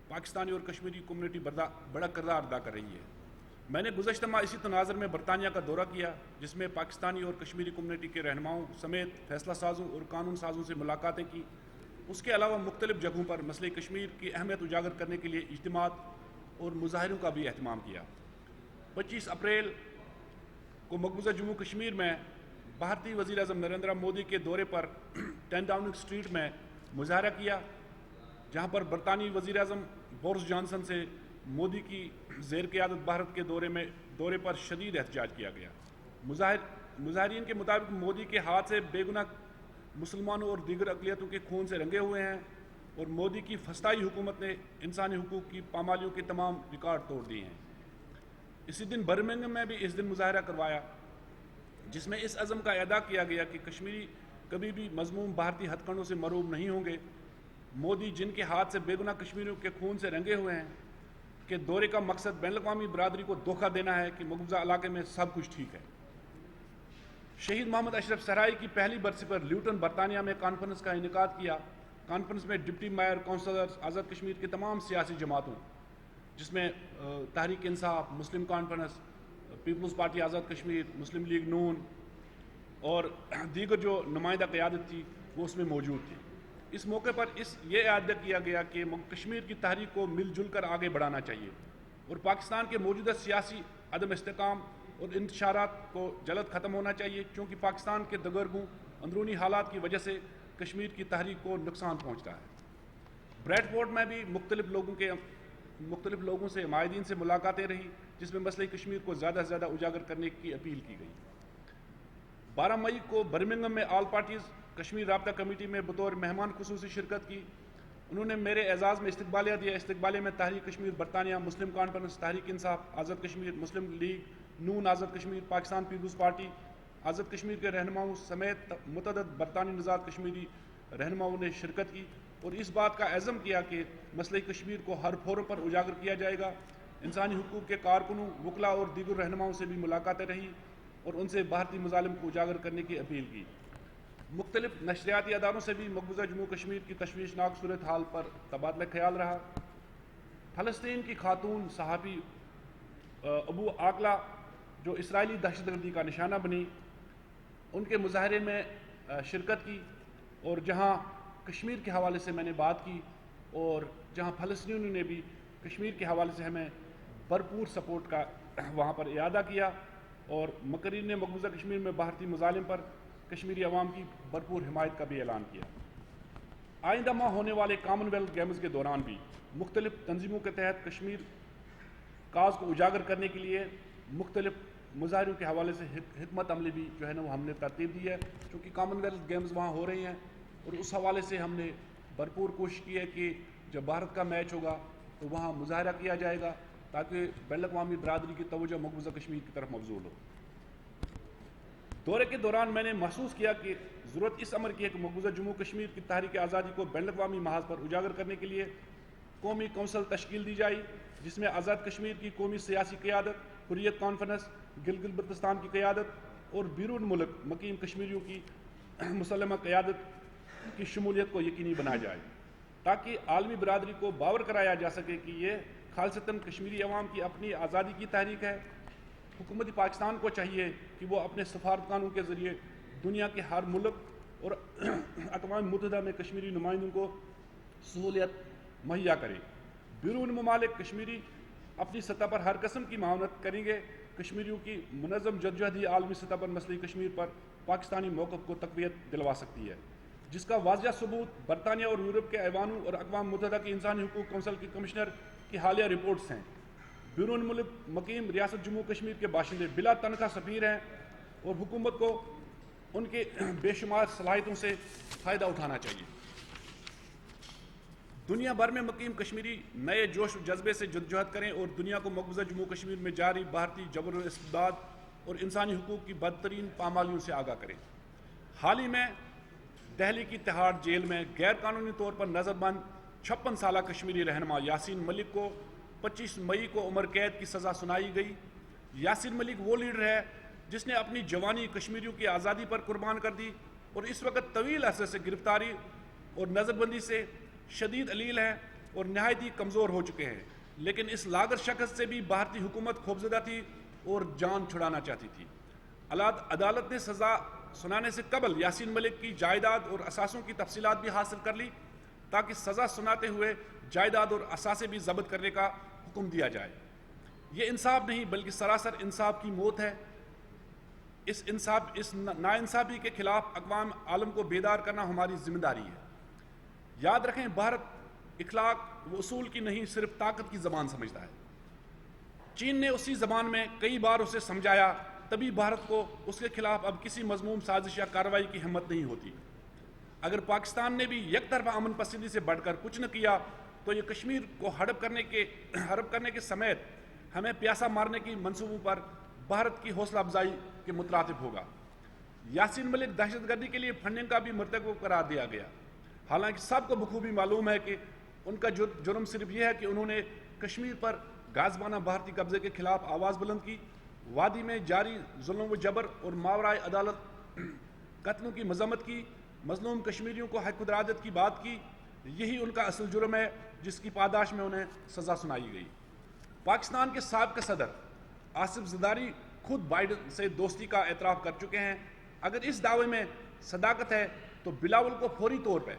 پاکستانی اور کشمیری کمیونٹی بڑا کردار ادا کر رہی ہے۔ میں نے گزشتہ ماہ اسی تناظر میں برطانیہ کا دورہ کیا، جس میں پاکستانی اور کشمیری کمیونٹی کے رہنماؤں سمیت فیصلہ سازوں اور قانون سازوں سے ملاقاتیں کی۔ اس کے علاوہ مختلف جگہوں پر مسئلہ کشمیر کی اہمیت اجاگر کرنے کے لیے اجتماعات اور مظاہروں کا بھی اہتمام کیا۔ 25 اپریل کو مقبوضہ جموں کشمیر میں بھارتی وزیر اعظم نریندر مودی کے دورے پر 10 ڈاؤننگ اسٹریٹ میں مظاہرہ کیا، جہاں پر برطانوی وزیر اعظم بورس جانسن سے مودی کی زیر قیادت بھارت کے دورے پر شدید احتجاج کیا گیا۔ مظاہرین کے مطابق مودی کے ہاتھ سے بے گناہ مسلمانوں اور دیگر اقلیتوں کے خون سے رنگے ہوئے ہیں، اور مودی کی فسطائی حکومت نے انسانی حقوق کی پامالیوں کے تمام ریکارڈ توڑ دیے ہیں۔ اسی دن برمنگھم میں بھی اس دن مظاہرہ کروایا، جس میں اس عزم کا اعادہ کیا گیا کہ کشمیری کبھی بھی مذموم بھارتی ہتھ کنڈوں سے محروم نہیں ہوں گے۔ مودی، جن کے ہاتھ سے بے گناہ کشمیریوں کے خون سے رنگے ہوئے ہیں، کے دورے کا مقصد بین الاقوامی برادری کو دھوکہ دینا ہے کہ مقبوضہ علاقے میں سب کچھ ٹھیک ہے۔ شہید محمد اشرف صحرائی کی پہلی برسی پر لیوٹن برطانیہ میں کانفرنس کا انعقاد کیا۔ کانفرنس میں deputy mayor, councillors, Azad Kashmir کی تمام سیاسی جماعتوں، جس میں تحریک انصاف، مسلم conference, Peoples party Azad Kashmir, مسلم لیگ نون اور دیگر جو نمائندہ قیادت تھی، وہ اس میں موجود تھی۔ اس موقع پر یہ اعادہ کیا گیا کہ کشمیر کی تحریک کو مل جل کر آگے بڑھانا چاہیے، اور پاکستان کے موجودہ سیاسی عدم استحکام اور انتشارات کو جلد ختم ہونا چاہیے، کیونکہ پاکستان کے دگرگوں اندرونی حالات کی وجہ سے کشمیر کی تحریک کو نقصان پہنچتا ہے۔ بریڈ فورڈ میں بھی مختلف لوگوں سے، معاہدین سے ملاقاتیں رہی، جس میں مسئلہ کشمیر کو زیادہ سے زیادہ اجاگر کرنے کی اپیل کی گئی۔ 12 مئی کو برمنگھم میں آل پارٹیز کشمیر رابطہ کمیٹی میں بطور مہمان خصوصی شرکت کی۔ انہوں نے میرے اعزاز میں استقبالیہ دیا۔ استقبالیہ میں تحریک کشمیر برطانیہ، مسلم کانفرنس، تحریک انصاف آزاد کشمیر، مسلم لیگ نون آزاد کشمیر، پاکستان پیپلز پارٹی آزاد کشمیر کے رہنماؤں سمیت متعدد برطانوی نژاد کشمیری رہنماؤں نے شرکت کی، اور اس بات کا عزم کیا کہ مسئلہ کشمیر کو ہر فورم پر اجاگر کیا جائے گا۔ انسانی حقوق کے کارکنوں، وکلاء اور دیگر رہنماؤں سے بھی ملاقاتیں رہیں، اور ان سے بھارتی مظالم کو اجاگر کرنے کی اپیل کی۔ مختلف نشریاتی اداروں سے بھی مقبوضہ جموں کشمیر کی تشویشناک صورتحال پر تبادلہ خیال رہا۔ فلسطین کی خاتون صحافی ابو عاقلہ، جو اسرائیلی دہشت گردی کا نشانہ بنی، ان کے مظاہرے میں شرکت کی، اور جہاں کشمیر کے حوالے سے میں نے بات کی، اور جہاں فلسطینیوں نے بھی کشمیر کے حوالے سے ہمیں بھرپور سپورٹ کا وہاں پر اعادہ کیا، اور مقررین نے مقبوضہ کشمیر میں بھارتی مظالم پر کشمیری عوام کی بھرپور حمایت کا بھی اعلان کیا۔ آئندہ ماہ ہونے والے کامن ویلتھ گیمز کے دوران بھی مختلف تنظیموں کے تحت کشمیر کاز کو اجاگر کرنے کے لیے مختلف مظاہروں کے حوالے سے حکمت عملی بھی جو ہے نا وہ ہم نے ترتیب دی ہے، چونکہ کامن ویلتھ گیمز وہاں ہو رہی ہیں، اور اس حوالے سے ہم نے بھرپور کوشش کی ہے کہ جب بھارت کا میچ ہوگا تو وہاں مظاہرہ کیا جائے گا، تاکہ بین الاقوامی برادری کی توجہ مقبوضہ کشمیر کی طرف مبذول ہو۔ دورے کے دوران میں نے محسوس کیا کہ ضرورت اس امر کی ہے کہ مقبوضہ جموں کشمیر کی تحریک آزادی کو بین الاقوامی محاذ پر اجاگر کرنے کے لیے قومی کونسل تشکیل دی جائے، جس میں آزاد کشمیر کی قومی سیاسی قیادت، حریت کانفرنس، گلگت بلتستان کی قیادت اور بیرون ملک مقیم کشمیریوں کی مسلمہ قیادت کی شمولیت کو یقینی بنایا جائے، تاکہ عالمی برادری کو باور کرایا جا سکے کہ یہ خالصتاً کشمیری عوام کی اپنی آزادی کی تحریک ہے۔ حکومت پاکستان کو چاہیے کہ وہ اپنے سفارتخانوں کے ذریعے دنیا کے ہر ملک اور اقوام متحدہ میں کشمیری نمائندوں کو سہولیت مہیا کرے۔ بیرون ممالک کشمیری اپنی سطح پر ہر قسم کی معاونت کریں گے۔ کشمیریوں کی منظم جدوجہد عالمی سطح پر مسئلہ کشمیر پر پاکستانی موقف کو تقویت دلوا سکتی ہے، جس کا واضح ثبوت برطانیہ اور یورپ کے ایوانوں اور اقوام متحدہ کی انسانی حقوق کونسل کے کمشنر کی حالیہ رپورٹس ہیں۔ بیرون ملک مقیم ریاست جموں کشمیر کے باشندے بلا تنخواہ سفیر ہیں، اور حکومت کو ان کے بے شمار صلاحیتوں سے فائدہ اٹھانا چاہیے۔ دنیا بھر میں مقیم کشمیری نئے جوش و جذبے سے جدوجہد کریں اور دنیا کو مقبوضہ جموں کشمیر میں جاری بھارتی جبر و استبداد اور انسانی حقوق کی بدترین پامالیوں سے آگاہ کریں۔ حال ہی میں دہلی کی تہاڑ جیل میں غیر قانونی طور پر نظر بند 56 سالہ کشمیری رہنما یاسین ملک کو 25 مئی کو عمر قید کی سزا سنائی گئی۔ یاسین ملک وہ لیڈر ہے جس نے اپنی جوانی کشمیریوں کی آزادی پر قربان کر دی، اور اس وقت طویل عرصے سے گرفتاری اور نظر بندی سے شدید علیل ہے۔ اور نہایتی کمزور ہو چکے ہیں، لیکن اس لاغر شخص سے بھی بھارتی حکومت خوفزدہ تھی اور جان چھڑانا چاہتی تھی۔ عدالت نے سزا سنانے سے قبل یاسین ملک کی جائیداد اور اثاثوں کی تفصیلات بھی حاصل کر لی تاکہ سزا سناتے ہوئے جائیداد اور اثاثے بھی ضبط کرنے کا حکم دیا جائے۔ یہ انصاف نہیں بلکہ سراسر انصاف کی موت ہے۔ اس ناانصافی کے خلاف اقوام عالم کو بیدار کرنا ہماری ذمہ داری ہے۔ یاد رکھیں، بھارت اخلاق و اصول کی نہیں صرف طاقت کی زبان سمجھتا ہے۔ چین نے اسی زبان میں کئی بار اسے سمجھایا، تبھی بھارت کو اس کے خلاف اب کسی مذموم سازش یا کارروائی کی ہمت نہیں ہوتی۔ اگر پاکستان نے بھی یک طرفہ امن پسندی سے بڑھ کر کچھ نہ کیا تو یہ کشمیر کو ہڑپ کرنے کے سمیت ہمیں پیاسا مارنے کی منصوبوں پر بھارت کی حوصلہ افزائی کے مترادف ہوگا۔ یاسین ملک دہشت گردی کے لیے فنڈنگ کا بھی مرتکب قرار دیا گیا، حالانکہ سب کو بخوبی معلوم ہے کہ ان کا جرم صرف یہ ہے کہ انہوں نے کشمیر پر غاصبانہ بھارتی قبضے کے خلاف آواز بلند کی، وادی میں جاری ظلم و جبر اور ماورائے عدالت قتلوں کی مذمت کی، مظلوم کشمیریوں کو حق خودارادیت کی بات کی۔ یہی ان کا اصل جرم ہے جس کی پاداش میں انہیں سزا سنائی گئی۔ پاکستان کے سابقہ صدر آصف زرداری خود بائیڈن سے دوستی کا اعتراف کر چکے ہیں۔ اگر اس دعوے میں صداقت ہے تو بلاول کو فوری طور پر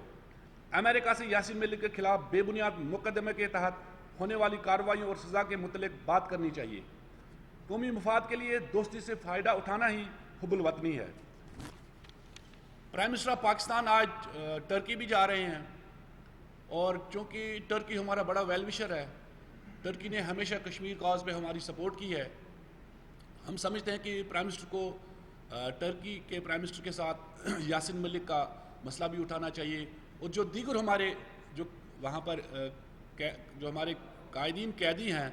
امریکہ سے یاسین ملک کے خلاف بے بنیاد مقدمے کے تحت ہونے والی کارروائیوں اور سزا کے متعلق بات کرنی چاہیے۔ قومی مفاد کے لیے دوستی سے فائدہ اٹھانا ہی حب الوطنی ہے۔ پرائم منسٹر آف پاکستان آج ٹرکی بھی جا رہے ہیں، اور چونکہ ٹرکی ہمارا بڑا ویل وشر ہے، ٹرکی نے ہمیشہ کشمیر کاز پہ ہماری سپورٹ کی ہے۔ ہم سمجھتے ہیں کہ پرائم منسٹر کو ٹرکی کے پرائم منسٹر کے ساتھ یاسین ملک کا مسئلہ بھی اٹھانا چاہیے، اور جو دیگر ہمارے جو وہاں پر جو ہمارے قائدین قیدی ہیں،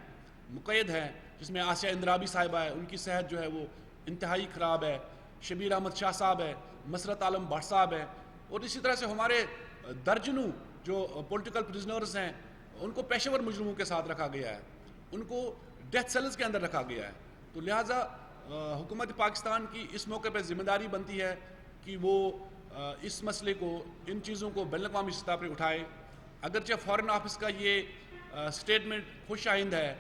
مقید ہیں، جس میں آسیہ اندرابی صاحبہ ہے، ان کی صحت جو ہے وہ انتہائی خراب ہے، شبیر احمد شاہ صاحب ہے، مسرت عالم بھٹ صاحب ہے، اور اسی طرح سے ہمارے درجنوں جو پولیٹیکل پرزنرز ہیں ان کو پیشہ ور مجرموں کے ساتھ رکھا گیا ہے، ان کو ڈیتھ سیلز کے اندر رکھا گیا ہے۔ تو لہٰذا حکومت پاکستان کی اس موقع پہ ذمہ داری بنتی ہے کہ وہ اس مسئلے کو، ان چیزوں کو بین الاقوامی سطح پہ اٹھائے۔ اگرچہ فارن آفس کا یہ سٹیٹمنٹ خوش آئند ہے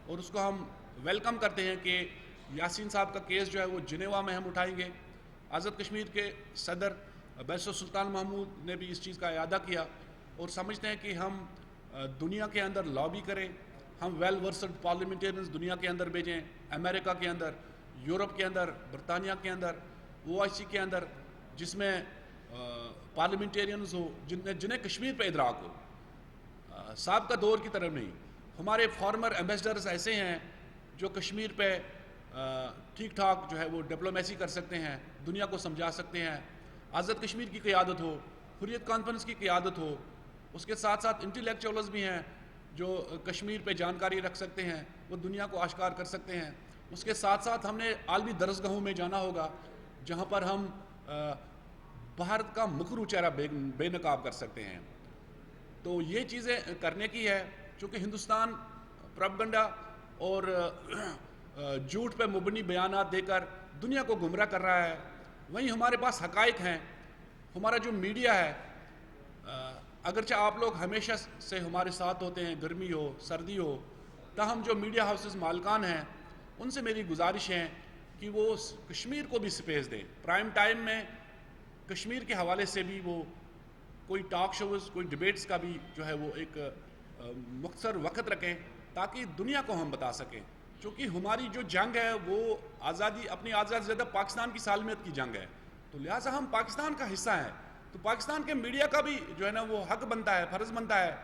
اور اس کو ہم ویلکم کرتے ہیں کہ یاسین صاحب کا کیس جو ہے وہ جنیوا میں ہم اٹھائیں گے۔ آزاد کشمیر کے صدر بیرسٹر سلطان محمود نے بھی اس چیز کا اعادہ کیا، اور سمجھتے ہیں کہ ہم دنیا کے اندر لابی کریں، ہم ویل ورسڈ پارلیمنٹیرینز دنیا کے اندر بھیجیں، امریکہ کے اندر، یورپ کے اندر، برطانیہ کے اندر، OIC کے اندر، جس میں پارلیمنٹیرینز ہو جنہیں کشمیر پہ ادراک ہو، سابقہ دور کی طرف نہیں۔ ہمارے فارمر ایمبیسڈرز ایسے ہیں جو کشمیر پہ ٹھیک ٹھاک جو ہے وہ ڈپلومیسی کر سکتے ہیں، دنیا کو سمجھا سکتے ہیں۔ آزاد کشمیر کی قیادت ہو، حریت کانفرنس کی قیادت ہو، اس کے ساتھ ساتھ انٹلیکچوئلز بھی ہیں جو کشمیر پہ جانکاری رکھ سکتے ہیں، وہ دنیا کو آشکار کر سکتے ہیں۔ اس کے ساتھ ساتھ ہم نے عالمی درسگاہوں میں جانا ہوگا جہاں پر ہم بھارت کا مکرو چہرہ بے نقاب کر سکتے ہیں۔ تو یہ چیزیں کرنے کی ہے، چونکہ ہندوستان پروپیگنڈا اور جھوٹ پہ مبنی بیانات دے کر دنیا کو گمراہ کر رہا ہے، وہیں ہمارے پاس حقائق ہیں۔ ہمارا جو میڈیا ہے، اگرچہ آپ لوگ ہمیشہ سے ہمارے ساتھ ہوتے ہیں، گرمی ہو سردی ہو، تاہم جو میڈیا ہاؤسز مالکان ہیں ان سے میری گزارش ہے کہ وہ کشمیر کو بھی سپیس دیں، پرائم ٹائم میں کشمیر کے حوالے سے بھی وہ کوئی ٹاک شوز، کوئی ڈیبیٹس کا بھی جو ہے وہ ایک مختصر وقت رکھیں تاکہ دنیا کو ہم بتا سکیں، کیونکہ ہماری جو جنگ ہے وہ اپنی آزادی زدہ پاکستان کی سالمیت کی جنگ ہے، تو لہٰذا ہم پاکستان کا حصہ ہیں۔ تو پاکستان کے میڈیا کا بھی جو ہے نا وہ حق بنتا ہے، فرض بنتا ہے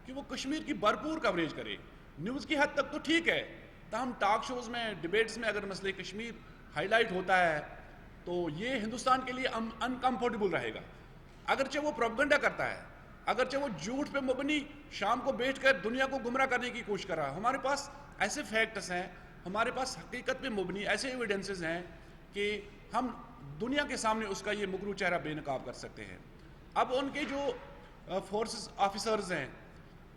کہ وہ کشمیر کی بھرپور کوریج کرے۔ نیوز کی حد تک تو ٹھیک ہے، تاہم ٹاک شوز میں، ڈیبیٹس میں اگر مسئلہ کشمیر ہائی لائٹ ہوتا ہے تو یہ ہندوستان کے لیے انکمفرٹیبل رہے گا۔ اگرچہ وہ پروپیگنڈا کرتا ہے، اگرچہ وہ جھوٹ پہ مبنی شام کو بیٹھ کر دنیا کو گمراہ کرنے کی کوشش کر رہا ہے، ہمارے پاس ایسے فیکٹس ہیں، ہمارے پاس حقیقت پہ مبنی ایسے ایویڈنسز ہیں کہ ہم دنیا کے سامنے اس کا یہ مکرو چہرہ بے نقاب کر سکتے ہیں۔ اب ان کے جو فورسز آفیسرز ہیں،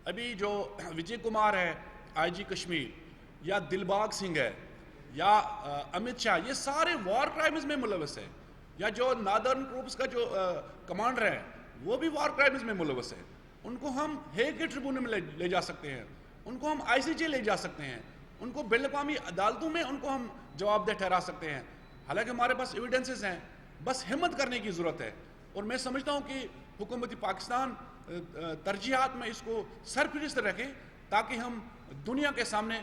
ابھی جو وجے کمار ہے IG کشمیر، یا دلباغ سنگھ ہے، یا امت شاہ، یہ سارے وار کرائمز میں ملوث ہیں، یا جو نادرن گروپس کا جو کمانڈر ہے وہ بھی وار کرائمز میں ملوث ہے۔ ان کو ہم ہیگ کے ٹریبونل میں لے جا سکتے ہیں, ان کو ہم آئی سی جے لے جا سکتے ہیں, ان کو بین الاقوامی عدالتوں میں ان کو ہم جواب دہ ٹھہرا سکتے ہیں. حالانکہ ہمارے پاس ایویڈنسز ہیں, بس ہمت کرنے کی ضرورت ہے. اور میں سمجھتا ہوں کہ حکومت پاکستان ترجیحات میں اس کو سرفہرست رکھے تاکہ ہم دنیا کے سامنے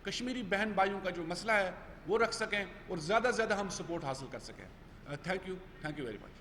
کشمیری بہن بھائیوں کا جو مسئلہ ہے وہ رکھ سکیں اور زیادہ سے زیادہ ہم سپورٹ حاصل کر سکیں. Thank you very much.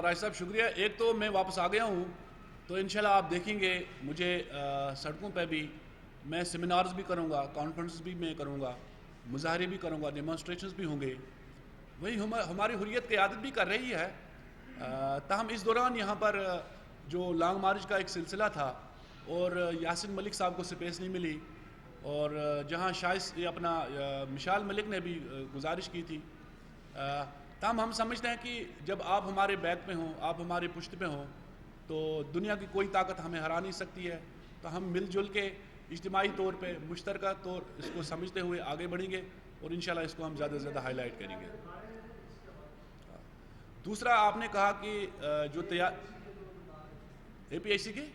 Raj صاحب شکریہ. ایک تو میں واپس آ گیا ہوں, تو انشاءاللہ آپ دیکھیں گے مجھے سڑکوں پہ بھی میں سیمینارز بھی کروں گا, کانفرنس بھی میں کروں گا, مظاہرے بھی کروں گا, ڈیمانسٹریشنز بھی ہوں گے. وہی ہماری حریت قیادت بھی کر رہی ہے. تاہم اس دوران یہاں پر جو لانگ مارچ کا ایک سلسلہ تھا اور یاسین ملک صاحب کو سپیس نہیں ملی, اور جہاں شاید یہ اپنا مشال ملک نے بھی گزارش کی تھی, تاہم ہم سمجھتے ہیں کہ جب آپ ہمارے بیک پہ ہوں, آپ ہمارے پشت پہ ہوں, تو دنیا کی کوئی طاقت ہمیں ہرا نہیں سکتی ہے. تو ہم مل جل کے اجتماعی طور پہ مشترکہ طور اس کو سمجھتے ہوئے آگے بڑھیں گے, اور انشاءاللہ اس کو ہم زیادہ سے زیادہ ہائی لائٹ کریں گے. دوسرا آپ نے کہا کہ جو اے پی آئی سی کے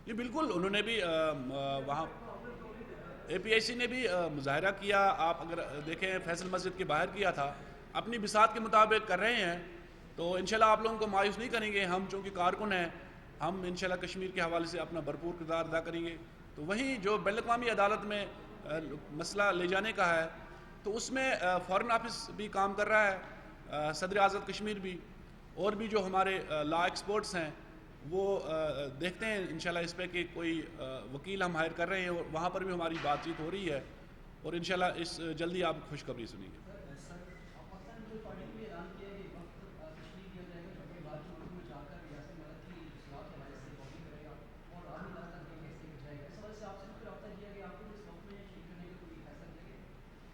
یہ بالکل انہوں نے بھی وہاں اے پی آئی سی نے بھی مظاہرہ کیا. آپ اگر دیکھیں فیصل مسجد کے باہر کیا تھا, اپنی بساط کے مطابق کر رہے ہیں. تو انشاءاللہ آپ لوگوں کو مایوس نہیں کریں گے. ہم چونکہ کارکن ہیں, ہم انشاءاللہ کشمیر کے حوالے سے اپنا بھرپور کردار ادا کریں گے. تو وہیں جو بین الاقوامی عدالت میں مسئلہ لے جانے کا ہے, تو اس میں فارن آفس بھی کام کر رہا ہے, صدر آزاد کشمیر بھی, اور بھی جو ہمارے لا ایکسپرٹس ہیں وہ دیکھتے ہیں انشاءاللہ اس پہ کہ کوئی وکیل ہم ہائر کر رہے ہیں, اور وہاں پر بھی ہماری بات چیت ہو رہی ہے, اور انشاءاللہ اس جلدی آپ خوشخبری سنیں گے.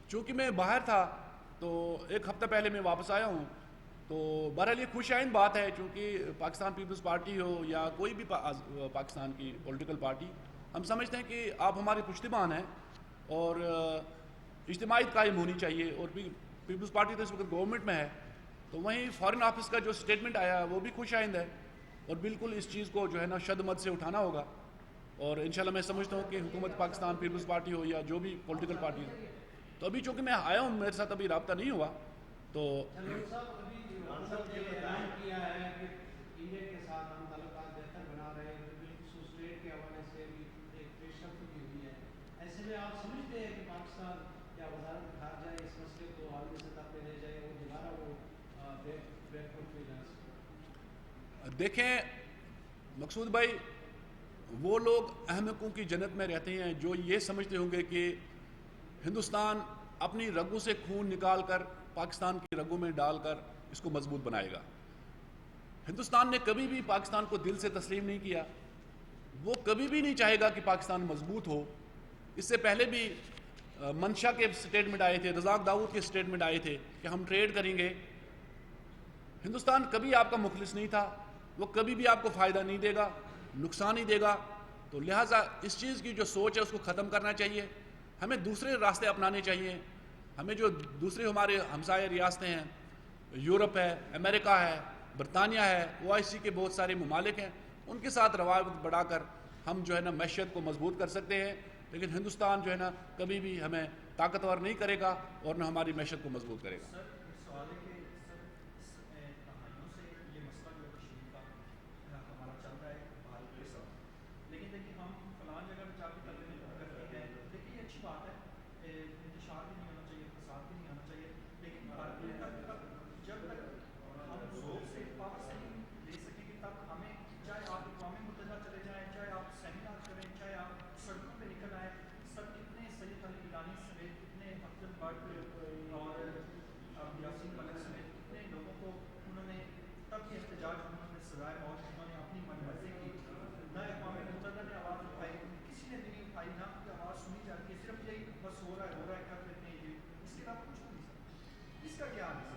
چونکہ میں باہر تھا تو ایک ہفتہ پہلے میں واپس آیا ہوں, تو بہرحال یہ خوش آئند بات ہے, چونکہ پاکستان پیپلز پارٹی ہو یا کوئی بھی پاکستان کی پولیٹیکل پارٹی, ہم سمجھتے ہیں کہ آپ ہمارے پشتیبان ہیں اور اجتماعیت قائم ہونی چاہیے. اور پیپلز پارٹی تو اس وقت گورنمنٹ میں ہے, تو وہیں فارن آفس کا جو سٹیٹمنٹ آیا وہ بھی خوش آئند ہے, اور بالکل اس چیز کو جو ہے نا شد مد سے اٹھانا ہوگا. اور انشاءاللہ میں سمجھتا ہوں کہ حکومت پاکستان پیپلز پارٹی ہو یا جو بھی پولیٹیکل پارٹی ہو, تو ابھی چونکہ میں آیا ہوں, میرے ساتھ ابھی رابطہ نہیں ہوا, تو دیکھیں مقصود بھائی, وہ لوگ احمقوں کی جنت میں رہتے ہیں جو یہ سمجھتے ہوں گے کہ ہندوستان اپنی رگوں سے خون نکال کر پاکستان کی رگوں میں ڈال کر اس کو مضبوط بنائے گا. ہندوستان نے کبھی بھی پاکستان کو دل سے تسلیم نہیں کیا, وہ کبھی بھی نہیں چاہے گا کہ پاکستان مضبوط ہو. اس سے پہلے بھی منشا کے سٹیٹمنٹ آئے تھے, رزاق داؤد کے سٹیٹمنٹ آئے تھے کہ ہم ٹریڈ کریں گے. ہندوستان کبھی آپ کا مخلص نہیں تھا, وہ کبھی بھی آپ کو فائدہ نہیں دے گا, نقصان ہی دے گا. تو لہٰذا اس چیز کی جو سوچ ہے اس کو ختم کرنا چاہیے. ہمیں دوسرے راستے اپنانے چاہیے. ہمیں جو دوسرے ہمارے ہمسائے ریاستیں ہیں, یورپ ہے, امریکہ ہے, برطانیہ ہے, او آئی سی کے بہت سارے ممالک ہیں, ان کے ساتھ روابط بڑھا کر ہم جو ہے نا معیشت کو مضبوط کر سکتے ہیں. لیکن ہندوستان جو ہے نا کبھی بھی ہمیں طاقتور نہیں کرے گا اور نہ ہماری معیشت کو مضبوط کرے گا.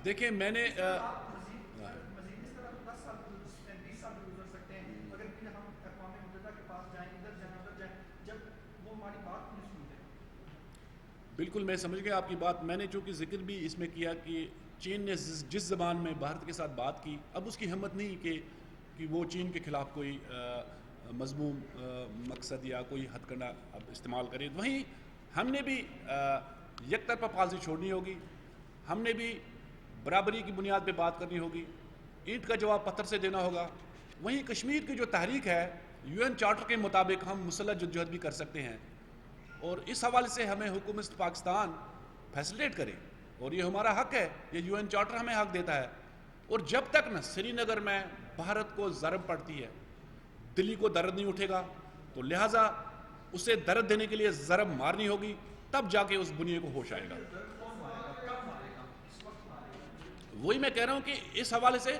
دیکھیں میں نے مزید اس طرح 10 سال 20 سال بھی گزر سکتے ہیں اگر پھر ہم اقوام متحدہ کے پاس جائیں ادھر جائیں ادھر جائیں جب وہ ہماری بات نہیں سنتے. بالکل میں سمجھ گیا آپ کی بات. میں نے چونکہ ذکر بھی اس میں کیا کہ چین نے جس زبان میں بھارت کے ساتھ بات کی اب اس کی ہمت نہیں کہ وہ چین کے خلاف کوئی مضموم مقصد یا کوئی ہتھ کنڈا اب استعمال کرے. وہیں ہم نے بھی یک طرفہ پالیسی چھوڑنی ہوگی, ہم نے بھی برابری کی بنیاد پہ بات کرنی ہوگی, اینٹ کا جواب پتھر سے دینا ہوگا. وہیں کشمیر کی جو تحریک ہے یو این چارٹر کے مطابق ہم مسلح جدوجہد بھی کر سکتے ہیں اور اس حوالے سے ہمیں حکومت پاکستان فیسلیٹ کرے اور یہ ہمارا حق ہے, یہ یو این چارٹر ہمیں حق دیتا ہے. اور جب تک نہ سری نگر میں بھارت کو ضرب پڑتی ہے دلی کو درد نہیں اٹھے گا, تو لہٰذا اسے درد دینے کے لیے ضرب مارنی ہوگی, تب جا کے اس بنیے کو ہوش آئے گا. وہی میں کہہ رہا ہوں کہ اس حوالے سے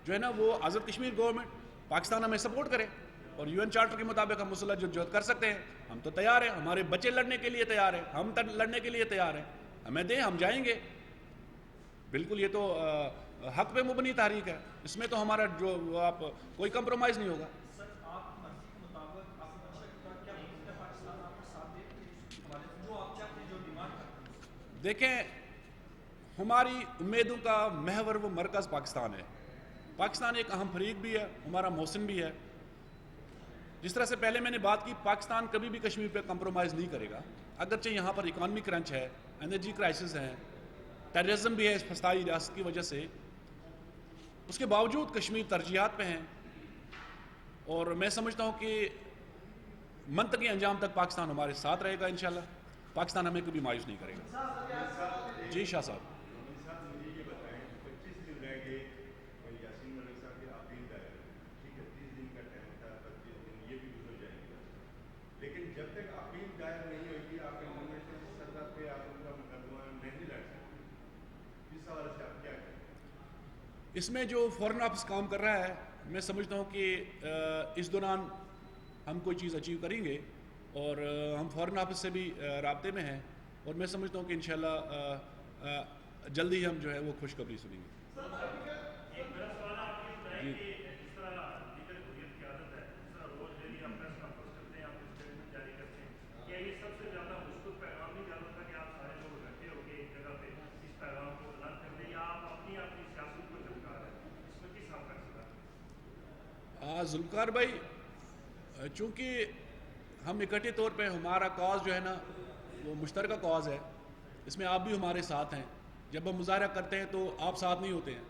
جو ہے نا وہ آزاد کشمیر گورنمنٹ پاکستان ہمیں سپورٹ کرے اور یو این چارٹر کے مطابق ہم مسلح جدوجہد کر سکتے ہیں. ہم تو تیار ہیں, ہمارے بچے لڑنے کے لیے تیار ہیں, ہم لڑنے کے لیے تیار ہیں, ہمیں دیں ہم جائیں گے. بالکل یہ تو حق پہ مبنی تحریک ہے, اس میں تو ہمارا جو آپ کوئی کمپرومائز نہیں ہوگا. سر آپ کی مرضی کے مطابق آپ کو اچھا کیا پاکستان آپ کا ساتھ دے جو آپ چاہتے ہیں جو ڈیمانڈ کرتے ہیں. دیکھیں ہماری امیدوں کا محور و مرکز پاکستان ہے. پاکستان ایک اہم فریق بھی ہے, ہمارا محسن بھی ہے. جس طرح سے پہلے میں نے بات کی پاکستان کبھی بھی کشمیر پہ کمپرومائز نہیں کرے گا, اگرچہ یہاں پر اکانومی کرنچ ہے, انرجی کرائسس ہیں, ٹیررزم بھی ہے اس فسطائی ریاست کی وجہ سے, اس کے باوجود کشمیر ترجیحات پہ ہیں اور میں سمجھتا ہوں کہ منطقی انجام تک پاکستان ہمارے ساتھ رہے گا انشاءاللہ. پاکستان ہمیں کبھی مایوس نہیں کرے گا. جی شاہ صاحب. لیکن جب تک اپیل دائر نہیں ہوگی آپ کے من میں سے سزا پہ آپ ان کا مقدمہ نہیں لڑ سکتے, اس حوالے سے آپ کیا کہیں گے؟ اس میں جو فورن آفس کام کر رہا ہے میں سمجھتا ہوں کہ اس دوران ہم کوئی چیز اچیو کریں گے اور ہم فورن آفس سے بھی رابطے میں ہیں اور میں سمجھتا ہوں کہ انشاءاللہ جلدی ہم جو ہے وہ خوشخبری سنیں گے. ذوالفقار بھائی, چونکہ ہم اکٹھے طور پہ ہمارا کاز جو ہے نا وہ مشترکہ کاز ہے, اس میں آپ بھی ہمارے ساتھ ہیں. جب ہم مظاہرہ کرتے ہیں تو آپ ساتھ نہیں ہوتے ہیں,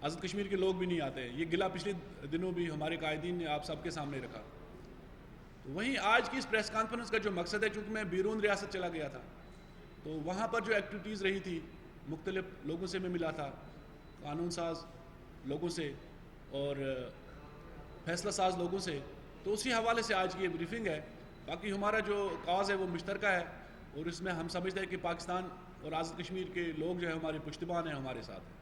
آزاد کشمیر کے لوگ بھی نہیں آتے ہیں. یہ گلہ پچھلے دنوں بھی ہمارے قائدین نے آپ سب کے سامنے رکھا. تو وہیں آج کی اس پریس کانفرنس کا جو مقصد ہے, چونکہ میں بیرون ریاست چلا گیا تھا تو وہاں پر جو ایکٹیویٹیز رہی تھی مختلف لوگوں سے میں ملا تھا, قانون ساز لوگوں سے اور فیصلہ ساز لوگوں سے, تو اسی حوالے سے آج کی یہ بریفنگ ہے. باقی ہمارا جو کاز ہے وہ مشترکہ ہے اور اس میں ہم سمجھتے ہیں کہ پاکستان اور آزاد کشمیر کے لوگ جو ہے ہمارے پشتبان ہیں, ہمارے ساتھ ہیں.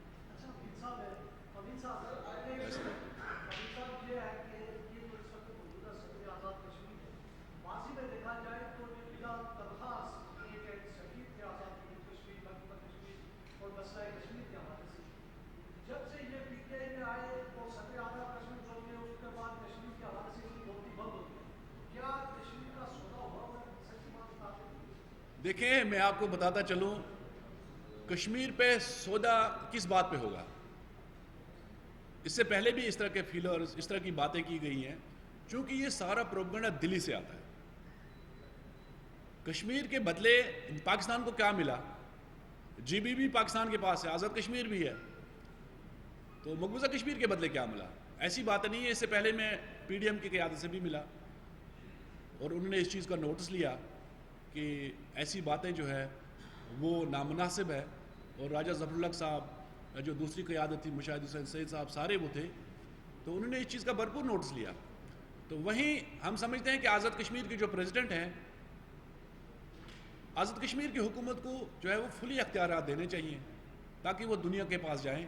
دیکھیں میں آپ کو بتاتا چلوں کشمیر پہ سودا کس بات پہ ہوگا. اس سے پہلے بھی اس طرح کے فیلرز اس طرح کی باتیں کی گئی ہیں, چونکہ یہ سارا پروپیگنڈا دلی سے آتا ہے. کشمیر کے بدلے پاکستان کو کیا ملا, جی بی بھی پاکستان کے پاس ہے, آزاد کشمیر بھی ہے, تو مقبوضہ کشمیر کے بدلے کیا ملا؟ ایسی بات نہیں ہے. اس سے پہلے میں پی ڈی ایم کی قیادت سے بھی ملا اور انہوں نے اس چیز کا نوٹس لیا کہ ایسی باتیں جو ہے وہ نامناسب ہے. اور راجہ ظفر الحق صاحب جو دوسری قیادت تھی, مشاہد حسین سید صاحب, سارے وہ تھے, تو انہوں نے اس چیز کا بھرپور نوٹس لیا. تو وہیں ہم سمجھتے ہیں کہ آزاد کشمیر کے جو پریزیڈنٹ ہیں, آزاد کشمیر کی حکومت کو جو ہے وہ فلی اختیارات دینے چاہیے تاکہ وہ دنیا کے پاس جائیں.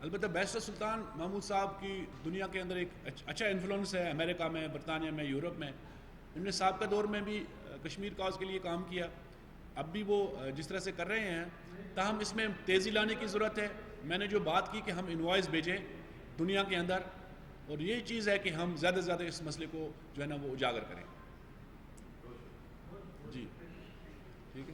البتہ بیرسٹر سلطان محمود صاحب کی دنیا کے اندر ایک اچھا انفلوئنس ہے, امریکہ میں, برطانیہ میں, یورپ میں. انہوں نے سابقہ دور میں بھی کشمیر کاز کے لیے کام کیا, اب بھی وہ جس طرح سے کر رہے ہیں, تاہم اس میں تیزی لانے کی ضرورت ہے. میں نے جو بات کی کہ ہم انوائس بھیجیں دنیا کے اندر، اور یہی چیز ہے کہ ہم زیادہ سے زیادہ اس مسئلے کو جو ہے نا وہ اجاگر کریں. جی ٹھیک ہے.